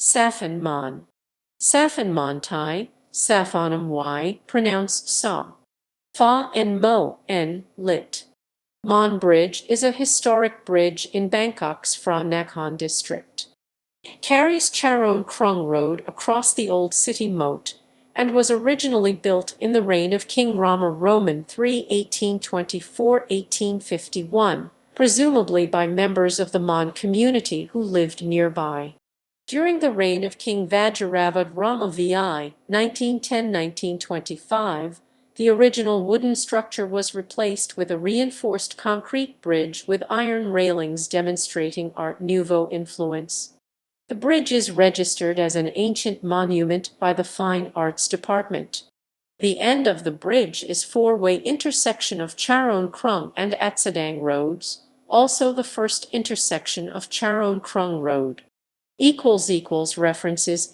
Saphan Mon. Saphan Mon Thai, Saphan Mon, pronounced sā.pʰāːn Mon, lit. Mon Bridge is a historic bridge in Bangkok's Phra Nakhon district. It carries Charoen Krung Road across the old city moat and was originally built in the reign of King Rama III (1824–1851), presumably by members of the Mon community who lived nearby. During the reign of King Vajiravudh Rama VI (1910–1925), the original wooden structure was replaced with a reinforced concrete bridge with iron railings demonstrating Art Nouveau influence. The bridge is registered as an ancient monument by the Fine Arts Department. The end of the bridge is four-way intersection of Charoen Krung and Atsadang roads, also the first intersection of Charoen Krung Road. References